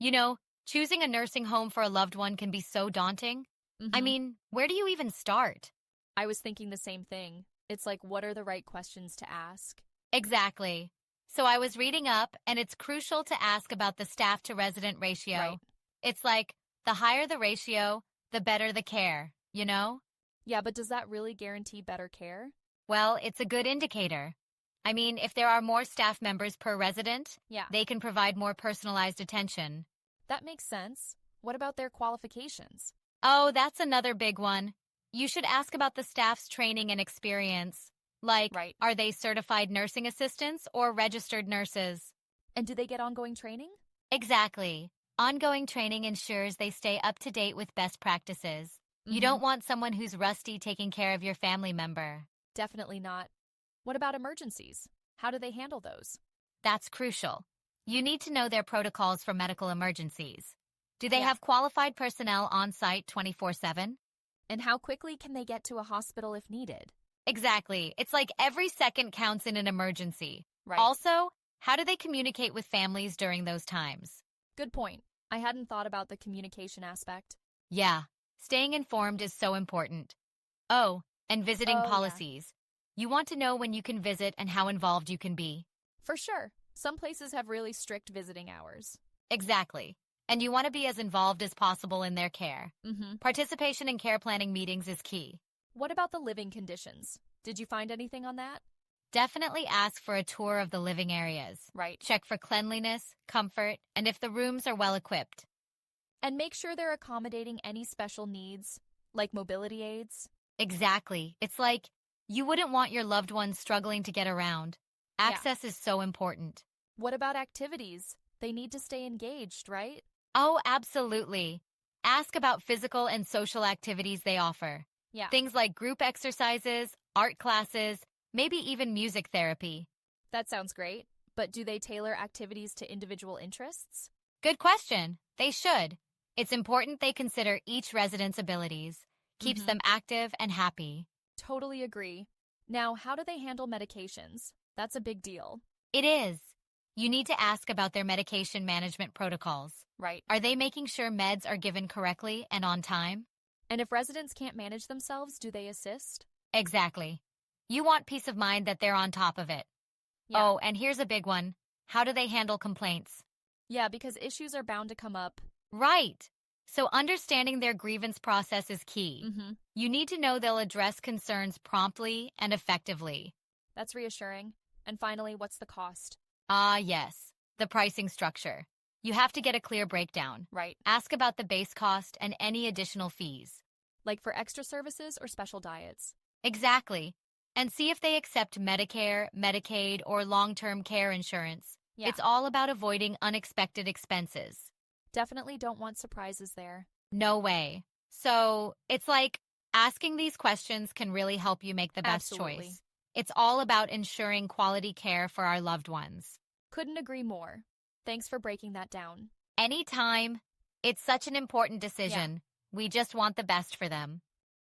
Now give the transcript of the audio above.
You know, choosing a nursing home for a loved one can be so daunting. I Hmm. mean, where do you even start? I was thinking the same thing. It's like, what are the right questions to ask? Exactly. So I was reading up, and it's crucial to ask about the staff to resident Right. ratio. It's like the higher the ratio, the better the care, you know? Yeah, but does that really guarantee better care? Well, it's a good indicator. I mean, if there are more staff members per resident, Yeah, they can provide more personalized attention. that makes sense. What about their qualifications? Oh, that's another big one. You should ask about the staff's training and experience. Like, Right. are they certified nursing assistants or registered nurses? And do they get ongoing training? Exactly. Ongoing training ensures they stay up to date with best practices. You Hmm. don't want someone who's rusty taking care of your family member. Definitely not. What about emergencies? How do they handle those? That's crucial. You need to know their protocols for medical emergencies. Do they Yeah. have qualified personnel on site 24/7? And how quickly can they get to a hospital if needed? Exactly. It's like every second counts in an emergency. Right. Also, how do they communicate with families during those times? Good point. I hadn't thought about the communication aspect. Yeah, staying informed is so important. Oh, and visiting Oh, yeah. policies. You want to know when you can visit and how involved you can be. For sure. Some places have really strict visiting hours. Exactly. And you want to be as involved as possible in their care. Hmm. Participation in care planning meetings is key. What about the living conditions? Did you find anything on that? Definitely ask for a tour of the living areas. Right. Check for cleanliness, comfort, and if the rooms are well equipped. And make sure they're accommodating any special needs, like mobility aids. Exactly. It's like you wouldn't want your loved ones struggling to get around. Yeah. Access is so important. What about activities? They need to stay engaged, right? Oh, absolutely. Ask about physical and social activities they offer. Yeah. Things like group exercises, art classes, maybe even music therapy. That sounds great. But do they tailor activities to individual interests? Good question. They should. It's important they consider each resident's abilities, keeps Hmm. them active and happy. Totally agree. Now, how do they handle medications? That's a big deal. It is. You need to ask about their medication management protocols. Right. Are they making sure meds are given correctly and on time? And if residents can't manage themselves, do they assist? Exactly. You want peace of mind that they're on top of it. Yeah. Oh, and here's a big one. How do they handle complaints? Yeah, because issues are bound to come up. Right. So understanding their grievance process is key. Hmm. You need to know they'll address concerns promptly and effectively. That's reassuring. And finally, what's the cost? Ah, yes. The pricing structure. You have to get a clear breakdown. Right. Ask about the base cost and any additional fees. Like for extra services or special diets? Exactly. And see if they accept Medicare, Medicaid, or long-term care insurance. Yeah. It's all about avoiding unexpected expenses. Definitely don't want surprises there. No way. So it's like asking these questions can really help you make the best Absolutely. choice. It's all about ensuring quality care for our loved ones. Couldn't agree more. Thanks for breaking that down. Anytime, it's such an important decision. We just want the best for them.